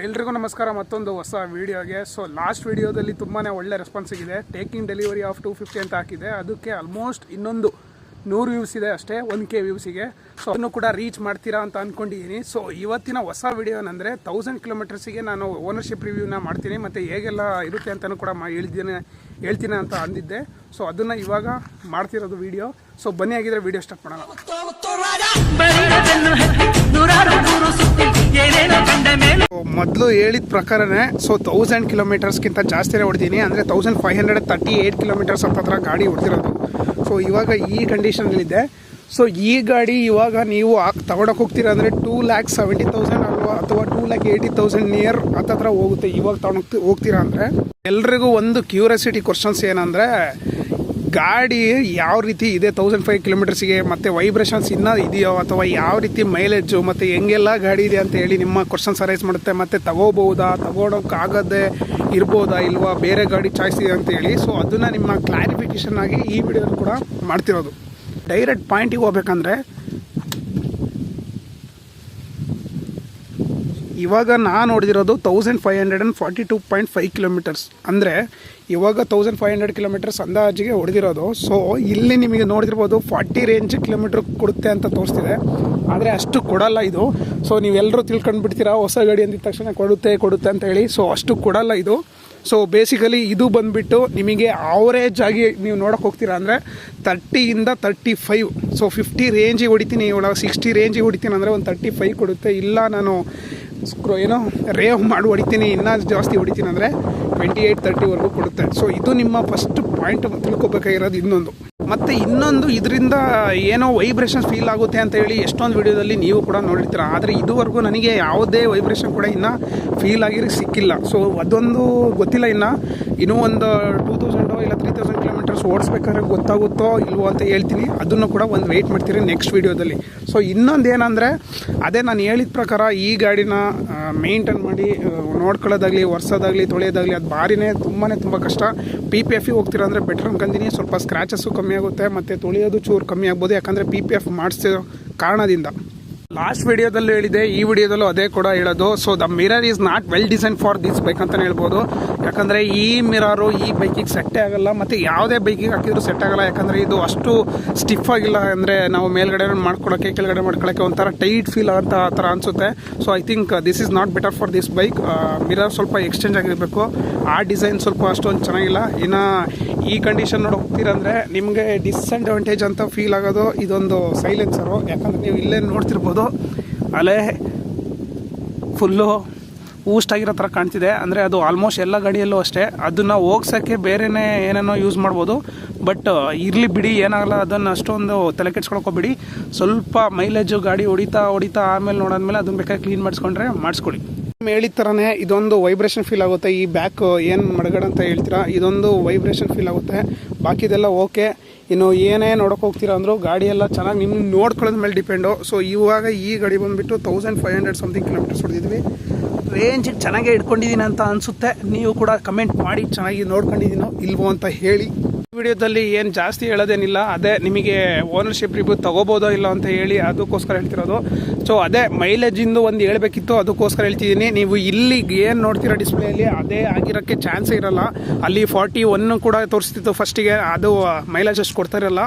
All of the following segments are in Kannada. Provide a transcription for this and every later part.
ಎಲ್ರಿಗೂ ನಮಸ್ಕಾರ ಮತ್ತೊಂದು ಹೊಸ ವೀಡಿಯೋಗೆ. ಲಾಸ್ಟ್ ವೀಡಿಯೋದಲ್ಲಿ ತುಂಬಾ ಒಳ್ಳೆ ರೆಸ್ಪಾನ್ಸ್ ಸಿಗಿದೆ. ಟೇಕಿಂಗ್ ಡೆಲಿವರಿ ಆಫ್ 250 ಅಂತ ಹಾಕಿದೆ. ಅದಕ್ಕೆ ಆಲ್ಮೋಸ್ಟ್ ಇನ್ನೊಂದು 100 ವ್ಯೂಸ್ ಇದೆ ಅಷ್ಟೇ, 1K ವ್ಯೂಸಿಗೆ. ಅದನ್ನು ಕೂಡ ರೀಚ್ ಮಾಡ್ತೀರಾ ಅಂತ ಅಂದ್ಕೊಂಡಿದ್ದೀನಿ. ಇವತ್ತಿನ ಹೊಸ ವೀಡಿಯೋ ಏನಂದರೆ 1000 ಕಿಲೋಮೀಟರ್ಸಿಗೆ ನಾನು ಓನರ್ಶಿಪ್ ರಿವ್ಯೂನ ಮಾಡ್ತೀನಿ ಮತ್ತು ಹೇಗೆಲ್ಲ ಇರುತ್ತೆ ಅಂತಲೂ ಕೂಡ ಹೇಳ್ತೀನಿ ಅಂತ ಅಂದಿದ್ದೆ. ಅದನ್ನು ಇವಾಗ ಮಾಡ್ತಿರೋದು ವೀಡಿಯೋ. ಬನ್ನಿ ಆಗಿದ್ರೆ ವೀಡಿಯೋ ಸ್ಟಾರ್ಟ್ ಮಾಡೋಣ. ಮೊದಲು ಹೇಳಿದ ಪ್ರಕಾರನೇ 1000 ಕಿಲೋಮೀಟರ್ಸ್ಗಿಂತ ಜಾಸ್ತಿನೇ ಹೊಡ್ತೀನಿ. ಅಂದರೆ 1538 ಕಿಲೋಮೀಟರ್ಸ್ ಹತ್ತಿರ ಗಾಡಿ ಹೊಡ್ತಿರೋದು. ಇವಾಗ ಈ ಕಂಡೀಷನಲ್ಲಿದೆ. ಈ ಗಾಡಿ ಇವಾಗ ನೀವು ತಗೊಳಕ್ಕೆ ಹೋಗ್ತೀರಾ ಅಂದರೆ 2,70,000 ಅಲ್ವಾ, ಅಥವಾ 2,80,000 ನಿಯರ್ ಹತ್ತಿರ ಹೋಗುತ್ತೆ. ಇವಾಗ ತಗೊಳಕ್ಕೆ ಹೋಗ್ತೀರಾ ಅಂದರೆ ಎಲ್ರಿಗೂ ಒಂದು ಕ್ಯೂರಿಯಾಸಿಟಿ ಕ್ವಶನ್ಸ್ ಏನಂದರೆ, ಗಾಡಿ ಯಾವ ರೀತಿ ಇದೆ 1005 ಕಿಲೋಮೀಟರ್ಸಿಗೆ, ಮತ್ತು ವೈಬ್ರೇಷನ್ಸ್ ಇನ್ನೂ ಇದೆಯೋ, ಅಥವಾ ಯಾವ ರೀತಿ ಮೈಲೇಜು, ಮತ್ತು ಹೆಂಗೆಲ್ಲ ಗಾಡಿ ಇದೆ ಅಂತ ಹೇಳಿ ನಿಮ್ಮ ಕ್ವಶನ್ಸ್ ಅರೈಸ್ ಮಾಡುತ್ತೆ. ಮತ್ತು ತಗೋಳೋಕ್ಕಾಗದೇ ಇರ್ಬೋದಾ ಇಲ್ವಾ, ಬೇರೆ ಗಾಡಿ ಚಾಯ್ಸ್ ಇದೆ ಅಂತ ಹೇಳಿ. ಅದನ್ನು ನಿಮ್ಮ ಕ್ಲಾರಿಫಿಕೇಷನ್ ಆಗಿ ಈ ವಿಡಿಯೋ ಕೂಡ ಮಾಡ್ತಿರೋದು. ಡೈರೆಕ್ಟ್ ಪಾಯಿಂಟಿಗೆ ಹೋಗ್ಬೇಕಂದ್ರೆ, ಇವಾಗ ನಾನು ನೋಡಿದಿರೋದು 1542.5 ಕಿಲೋಮೀಟರ್ಸ್. ಅಂದರೆ ಇವಾಗ 1500 ಕಿಲೋಮೀಟರ್ಸ್ ಅಂದಾಜಿಗೆ ಹೊಡೆದಿರೋದು. ಇಲ್ಲಿ ನಿಮಗೆ ನೋಡಿದಿರ್ಬೋದು 40 ರೇಂಜ್ ಕಿಲೋಮೀಟ್ರ್ ಕೊಡುತ್ತೆ ಅಂತ ತೋರಿಸ್ತಿದೆ. ಆದರೆ ಅಷ್ಟು ಕೊಡಲ್ಲ ಇದು. ನೀವೆಲ್ಲರೂ ತಿಳ್ಕೊಂಡ್ಬಿಡ್ತೀರಾ, ಹೊಸ ಗಾಡಿ ಅಂದಿದ ತಕ್ಷಣ ಕೊಡುತ್ತೆ ಅಂತ ಹೇಳಿ. ಅಷ್ಟು ಕೊಡಲ್ಲ ಇದು. ಬೇಸಿಕಲಿ ಇದು ಬಂದುಬಿಟ್ಟು ನಿಮಗೆ ಆವರೇಜ್ ಆಗಿ ನೀವು ನೋಡೋಕೆ ಹೋಗ್ತೀರಾ ಅಂದರೆ 30ಇಂದ 35. 50 ರೇಂಜಿಗೆ ಹೊಡಿತೀನಿ, ಇವಾಗ 60 ರೇಂಜಿಗೆ ಹೊಡಿತೀನಿ ಅಂದರೆ ಒಂದು 35 ಕೊಡುತ್ತೆ. ಇಲ್ಲ ನಾನು ರೇವ್ ಮಾಡಿ ಹೊಡಿತೀನಿ, ಇನ್ನೂ ಜಾಸ್ತಿ ಹೊಡಿತೀನಿ ಅಂದರೆ 28-30ವರೆಗೂ ಕೊಡುತ್ತೆ. ಇದು ನಿಮ್ಮ ಫಸ್ಟ್ ಪಾಯಿಂಟ್ ತಿಳ್ಕೊಬೇಕಾಗಿರೋದು. ಮತ್ತು ಇನ್ನೊಂದು ಇದರಿಂದ ಏನೋ ವೈಬ್ರೇಷನ್ ಫೀಲ್ ಆಗುತ್ತೆ ಅಂತ ಹೇಳಿ ಎಷ್ಟೊಂದು ವಿಡಿಯೋದಲ್ಲಿ ನೀವು ಕೂಡ ನೋಡಿರ್ತೀರ. ಆದರೆ ಇದುವರೆಗೂ ನನಗೆ ಯಾವುದೇ ವೈಬ್ರೇಷನ್ ಕೂಡ ಇನ್ನೂ ಫೀಲ್ ಆಗಿರೋ ಸಿಕ್ಕಿಲ್ಲ. ಅದೊಂದು ಗೊತ್ತಿಲ್ಲ. ಇನ್ನೂ ಒಂದು 2000 ಇಲ್ಲ 3000 ಕಿಲೋಮೀಟರ್ಸ್ ಓಡಿಸ್ಬೇಕಾದ್ರೆ ಗೊತ್ತಾಗುತ್ತೋ ಇಲ್ವೋ ಅಂತ ಹೇಳ್ತೀನಿ. ಅದನ್ನು ಕೂಡ ಒಂದು ವೆಯ್ಟ್ ಮಾಡ್ತೀರಿ ನೆಕ್ಸ್ಟ್ ವೀಡಿಯೋದಲ್ಲಿ. ಇನ್ನೊಂದು ಏನಂದರೆ, ಅದೇ ನಾನು ಹೇಳಿದ ಪ್ರಕಾರ ಈ ಗಾಡಿನ ಮೇಂಟೈನ್ ಮಾಡಿ ನೋಡ್ಕೊಳ್ಳೋದಾಗಲಿ, ಒರೆಸೋದಾಗಲಿ, ತೊಳೆಯೋದಾಗಲಿ ಅದು ಭಾರಿನೇ ತುಂಬ ಕಷ್ಟ. PPF ಹೋಗ್ತೀರಾ ಅಂದರೆ ಬೆಟ್ರ್ ಅನ್ಕೊಂತೀನಿ. ಸ್ವಲ್ಪ ಸ್ಕ್ರ್ಯಾಚಸ್ಸು ಕಮ್ಮಿ ಆಗುತ್ತೆ ಮತ್ತು ತೊಳೆಯೋದು ಚೂರು ಕಮ್ಮಿ ಆಗ್ಬೋದು, ಯಾಕಂದರೆ PPF ಮಾಡಿಸೋ ಕಾರಣದಿಂದ. ಲಾಸ್ಟ್ ವಿಡಿಯೋದಲ್ಲೂ ಹೇಳಿದೆ, ಈ ವಿಡಿಯೋದಲ್ಲೂ ಅದೇ ಕೂಡ ಹೇಳೋದು. The mirror is not well design for this bike ಅಂತಲೇ ಹೇಳ್ಬೋದು. ಯಾಕಂದರೆ ಈ ಮಿರರು ಈ ಬೈಕಿಗೆ ಸೆಟ್ಟೇ ಆಗಲ್ಲ, ಮತ್ತು ಯಾವುದೇ ಬೈಕಿಗೆ ಹಾಕಿದ್ರು ಸೆಟ್ ಆಗಲ್ಲ. ಯಾಕಂದರೆ ಇದು ಅಷ್ಟು ಸ್ಟಿಫ್ ಆಗಿಲ್ಲ. ಅಂದರೆ ನಾವು ಮೇಲ್ಗಡೆ ಮಾಡ್ಕೊಳ್ಳೋಕ್ಕೆ, ಕೆಳಗಡೆ ಮಾಡ್ಕೊಳ್ಳೋಕ್ಕೆ ಒಂಥರ ಟೈಟ್ ಫೀಲ್ ಅಂತ ಆ ಥರ ಅನಿಸುತ್ತೆ. I think this is not better for this bike. Mirror ಸ್ವಲ್ಪ ಎಕ್ಸ್ಚೇಂಜ್ ಆಗಿರಬೇಕು. ಆ ಡಿಸೈನ್ ಸ್ವಲ್ಪ ಅಷ್ಟೊಂದು ಚೆನ್ನಾಗಿಲ್ಲ. ಇನ್ನು ಈ ಕಂಡೀಷನ್ ನೋಡಿ ಹೋಗ್ತೀರಂದರೆ ನಿಮಗೆ ಡಿಸ್ಅಡ್ವಾಂಟೇಜ್ ಅಂತ ಫೀಲ್ ಆಗೋದು ಇದೊಂದು ಸೈಲೆನ್ಸರು. ಯಾಕಂದರೆ ನೀವು ಇಲ್ಲೇ ನೋಡ್ತಿರ್ಬೋದು, ಅಲ್ಲೇ ಫುಲ್ಲು ಊಸ್ಟಾಗಿರೋ ಥರ ಕಾಣ್ತಿದೆ. ಅಂದರೆ ಅದು ಆಲ್ಮೋಸ್ಟ್ ಎಲ್ಲ ಗಾಡಿಯಲ್ಲೂ ಅಷ್ಟೇ. ಅದನ್ನು ಹೋಗ್ಸೋಕ್ಕೆ ಬೇರೆಯೇ ಏನೇನೋ ಯೂಸ್ ಮಾಡ್ಬೋದು. ಬಟ್ ಇರಲಿ ಬಿಡಿ, ಏನಾಗಲ್ಲ. ಅದನ್ನು ಅಷ್ಟೊಂದು ತಲೆ ಕೆಡ್ಸ್ಕೊಳಕ್ಕೋಗ್ಬಿಡಿ. ಸ್ವಲ್ಪ ಮೈಲೇಜು ಗಾಡಿ ಹೊಡಿತಾ ಆಮೇಲೆ ನೋಡಾದ್ಮೇಲೆ ಅದನ್ನು ಬೇಕಾಗಿ ಕ್ಲೀನ್ ಮಾಡಿಸ್ಕೊಳ್ಳಿ. ಹೇಳಿದ ಥರನೇ ಇದೊಂದು ವೈಬ್ರೇಷನ್ ಫೀಲ್ ಆಗುತ್ತೆ. ಈ ಬ್ಯಾಕ್ ಏನು ಮಡಗಡ ಅಂತ ಹೇಳ್ತೀರಾ, ಇದೊಂದು ವೈಬ್ರೇಷನ್ ಫೀಲ್ ಆಗುತ್ತೆ. ಬಾಕಿದೆಲ್ಲ ಓಕೆ. ಇನ್ನು ಏನೇ ನೋಡೋಕೆ ಹೋಗ್ತೀರಾ ಅಂದರೂ ಗಾಡಿ ಎಲ್ಲ ಚೆನ್ನಾಗಿ ನಿಮ್ಮ ನೋಡ್ಕೊಳ್ಳೋದ್ರ ಮೇಲೆ ಡಿಪೆಂಡು. ಇವಾಗ ಈ ಗಾಡಿ ಬಂದುಬಿಟ್ಟು 1500 ಸಮಥಿಂಗ್ ಕಿಲೋಮೀಟರ್ಸ್ ಹೊಡೆದಿದ್ವಿ. ರೇಂಜಿಗೆ ಚೆನ್ನಾಗೇ ಇಟ್ಕೊಂಡಿದ್ದೀನಿ ಅಂತ ಅನಿಸುತ್ತೆ. ನೀವು ಕೂಡ ಕಮೆಂಟ್ ಮಾಡಿ ಚೆನ್ನಾಗಿ ನೋಡ್ಕೊಂಡಿದ್ದೀನೋ ಇಲ್ವೋ ಅಂತ ಹೇಳಿ. ವಿಡಿಯೋದಲ್ಲಿ ಏನು ಜಾಸ್ತಿ ಹೇಳೋದೇನಿಲ್ಲ. ಅದೇ ನಿಮಗೆ ಓನರ್ಶಿಪ್ ರಿವ್ಯೂ ತೊಗೋಬೋದೋ ಇಲ್ಲ ಅಂತ ಹೇಳಿ ಅದಕ್ಕೋಸ್ಕರ ಹೇಳ್ತಿರೋದು. ಅದೇ ಮೈಲೇಜಿಂದು ಒಂದು ಹೇಳಬೇಕಿತ್ತು, ಅದಕ್ಕೋಸ್ಕರ ಹೇಳ್ತಿದ್ದೀನಿ. ನೀವು ಇಲ್ಲಿಗೆ ಏನು ನೋಡ್ತೀರಾ ಡಿಸ್ಪ್ಲೇಯಲ್ಲಿ ಅದೇ ಆಗಿರೋಕ್ಕೆ ಚಾನ್ಸೇ ಇರೋಲ್ಲ. ಅಲ್ಲಿ 41 ಕೂಡ ತೋರಿಸ್ತಿತ್ತು ಫಸ್ಟಿಗೆ, ಅದು ಮೈಲೇಜ್ ಅಷ್ಟು ಕೊಡ್ತಾ ಇರಲ್ಲ.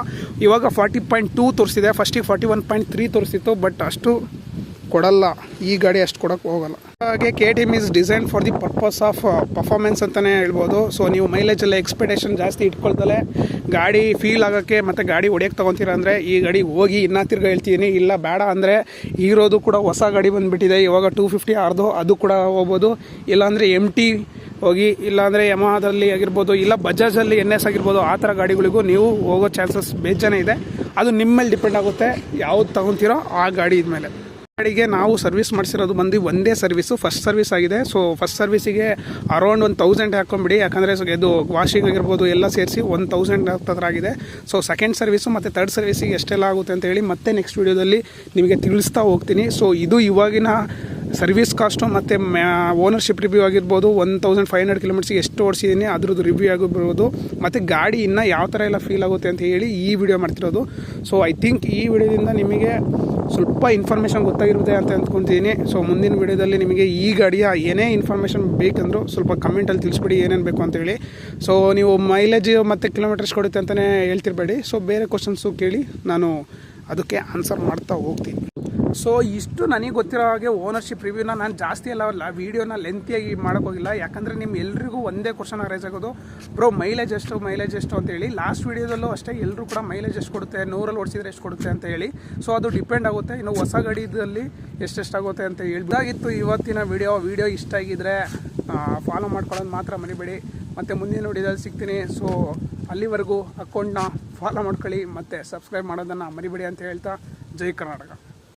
ಇವಾಗ 40.2 ತೋರಿಸ್ತಿದೆ. ಫಸ್ಟಿಗೆ 41.3 ತೋರಿಸ್ತಿತ್ತು. ಬಟ್ ಅಷ್ಟು ಕೊಡಲ್ಲ, ಈ ಗಾಡಿ ಅಷ್ಟು ಕೊಡೋಕ್ಕೆ ಹೋಗಲ್ಲ. ಹಾಗೆ KTM is design for the purpose of performance ಅಂತಲೇ ಹೇಳ್ಬೋದು. ನೀವು ಮೈಲೇಜೆಲ್ಲ ಎಕ್ಸ್ಪೆಕ್ಟೇಷನ್ ಜಾಸ್ತಿ ಇಟ್ಕೊಳ್ದಲೆ ಗಾಡಿ ಫೀಲ್ ಆಗೋಕ್ಕೆ ಮತ್ತು ಗಾಡಿ ಹೊಡಿಯೋಕ್ಕೆ ತೊಗೊತೀರ ಅಂದರೆ ಈ ಗಾಡಿ ಹೋಗಿ ಇನ್ನೂ ತಿರ್ಗಿ ಹೇಳ್ತೀನಿ. ಇಲ್ಲ ಬೇಡ ಅಂದರೆ ಇರೋದು ಕೂಡ ಹೊಸ ಗಾಡಿ ಬಂದುಬಿಟ್ಟಿದೆ ಇವಾಗ 250 ಆರ್ದು, ಅದು ಕೂಡ ಹೋಗ್ಬೋದು. ಇಲ್ಲಾಂದರೆ MT ಹೋಗಿ, ಇಲ್ಲಾಂದರೆ ಯಮಹಾದಲ್ಲಿ ಆಗಿರ್ಬೋದು, ಇಲ್ಲ ಬಜಾಜಲ್ಲಿ NS ಆಗಿರ್ಬೋದು. ಆ ಥರ ಗಾಡಿಗಳಿಗೂ ನೀವು ಹೋಗೋ ಚಾನ್ಸಸ್ ಬೇಜಾನೇ ಇದೆ. ಅದು ನಿಮ್ಮ ಮೇಲೆ ಡಿಪೆಂಡ್ ಆಗುತ್ತೆ, ಯಾವ್ದು ತೊಗೊತೀರೋ ಆ ಗಾಡಿ ಇದ್ಮೇಲೆ. ಗಾಡಿಗೆ ನಾವು ಸರ್ವಿಸ್ ಮಾಡಿಸಿರೋದು ಒಂದೇ ಸರ್ವಿಸು, ಫಸ್ಟ್ ಸರ್ವಿಸ್ ಆಗಿದೆ. ಫಸ್ಟ್ ಸರ್ವಿಸಿಗೆ ಅರೌಂಡ್ 1000 ಹಾಕ್ಕೊಂಬಿಡಿ. ಯಾಕಂದರೆ ಇದು ವಾಷಿಂಗ್ ಆಗಿರ್ಬೋದು ಎಲ್ಲ ಸೇರಿಸಿ 1000 ಹತ್ತಿರ ಆಗಿದೆ. ಸೆಕೆಂಡ್ ಸರ್ವಿಸು ಮತ್ತು ಥರ್ಡ್ ಸರ್ವಿಸಿಗೆ ಎಷ್ಟೆಲ್ಲ ಆಗುತ್ತೆ ಅಂತ ಹೇಳಿ ಮತ್ತೆ ನೆಕ್ಸ್ಟ್ ವೀಡಿಯೋದಲ್ಲಿ ನಿಮಗೆ ತಿಳಿಸ್ತಾ ಹೋಗ್ತೀನಿ. ಇದು ಇವಾಗಿನ ಸರ್ವಿಸ್ ಕಾಸ್ಟು ಮತ್ತು ಓನರ್ಶಿಪ್ ರಿವ್ಯೂ ಆಗಿರ್ಬೋದು. 1500 ಕಿಲೋಮೀಟರ್ಸಿಗೆ ಎಷ್ಟು ಓಡಿಸಿದ್ದೀನಿ ಅದ್ರದ್ದು ರಿವ್ಯೂ ಆಗಿರ್ಬೋದು. ಮತ್ತು ಗಾಡಿ ಇನ್ನೂ ಯಾವ ಥರ ಎಲ್ಲ ಫೀಲ್ ಆಗುತ್ತೆ ಅಂತ ಹೇಳಿ ಈ ವಿಡಿಯೋ ಮಾಡ್ತಿರೋದು. ಐ ಥಿಂಕ್ ಈ ವಿಡಿಯೋದಿಂದ ನಿಮಗೆ ಸ್ವಲ್ಪ ಇನ್ಫಾರ್ಮೇಷನ್ ಗೊತ್ತಾಗಿರುತ್ತೆ ಅಂತ ಅಂದ್ಕೊತೀನಿ. ಸೊ ಮುಂದಿನ ವೀಡಿಯೋದಲ್ಲಿ ನಿಮಗೆ ಈ ಗಾಡಿಯ ಏನೇ ಇನ್ಫಾರ್ಮೇಷನ್ ಬೇಕಂದ್ರೂ ಸ್ವಲ್ಪ ಕಮೆಂಟಲ್ಲಿ ತಿಳಿಸ್ಬಿಡಿ ಏನೇನು ಬೇಕು ಅಂತೇಳಿ. ಸೊ ನೀವು ಮೈಲೇಜ್ ಮತ್ತು ಕಿಲೋಮೀಟರ್ಸ್ ಕೊಡುತ್ತೆ ಅಂತಲೇ ಹೇಳ್ತಿರ್ಬೇಡಿ. ಸೊ ಬೇರೆ ಕ್ವಶನ್ಸು ಕೇಳಿ, ನಾನು ಅದಕ್ಕೆ ಆನ್ಸರ್ ಮಾಡ್ತಾ ಹೋಗ್ತೀನಿ. ಸೊ ಇಷ್ಟು ನನಗೆ ಗೊತ್ತಿರೋ ಹಾಗೆ ಓನರ್ಶಿಪ್ ರಿವ್ಯೂನ ನಾನು ಜಾಸ್ತಿ ಎಲ್ಲ ವೀಡಿಯೋನ ಲೆಂತಿಯಾಗಿ ಮಾಡೋಕ್ಕೋಗಿಲ್ಲ. ಯಾಕಂದರೆ ನಿಮ್ಮ ಎಲ್ರಿಗೂ ಒಂದೇ ಕ್ವಶನ್ ರೈಸ್ ಆಗೋದು, ಬ್ರೋ ಮೈಲೇಜ್ ಎಷ್ಟು ಅಂತೇಳಿ. ಲಾಸ್ಟ್ ವೀಡಿಯೋದಲ್ಲೂ ಅಷ್ಟೇ ಎಲ್ಲರೂ ಕೂಡ ಮೈಲೇಜ್ ಎಷ್ಟು ಕೊಡುತ್ತೆ, 100ರಲ್ಲಿ ಓಡಿಸಿದ್ರೆ ಎಷ್ಟು ಕೊಡುತ್ತೆ ಅಂತ ಹೇಳಿ. ಸೊ ಅದು ಡಿಪೆಂಡ್ ಆಗುತ್ತೆ. ಇನ್ನು ಹೊಸ ಗಾಡಿದಲ್ಲಿ ಎಷ್ಟೆಷ್ಟಾಗುತ್ತೆ ಅಂತ ಹೇಳಿದಾಗಿತ್ತು ಇವತ್ತಿನ ವೀಡಿಯೋ ಇಷ್ಟ ಆಗಿದ್ದರೆ ಫಾಲೋ ಮಾಡ್ಕೊಳ್ಳೋದು ಮಾತ್ರ ಮರಿಬೇಡಿ. ಮತ್ತು ಮುಂದಿನ ವೀಡಿಯೋದಲ್ಲಿ ಸಿಗ್ತೀನಿ. ಸೊ ಅಲ್ಲಿವರೆಗೂ ಅಕೌಂಟ್ನ ಫಾಲೋ ಮಾಡ್ಕೊಳ್ಳಿ ಮತ್ತು ಸಬ್ಸ್ಕ್ರೈಬ್ ಮಾಡೋದನ್ನು ಮರಿಬೇಡಿ ಅಂತ ಹೇಳ್ತಾ, ಜೈ ಕರ್ನಾಟಕ.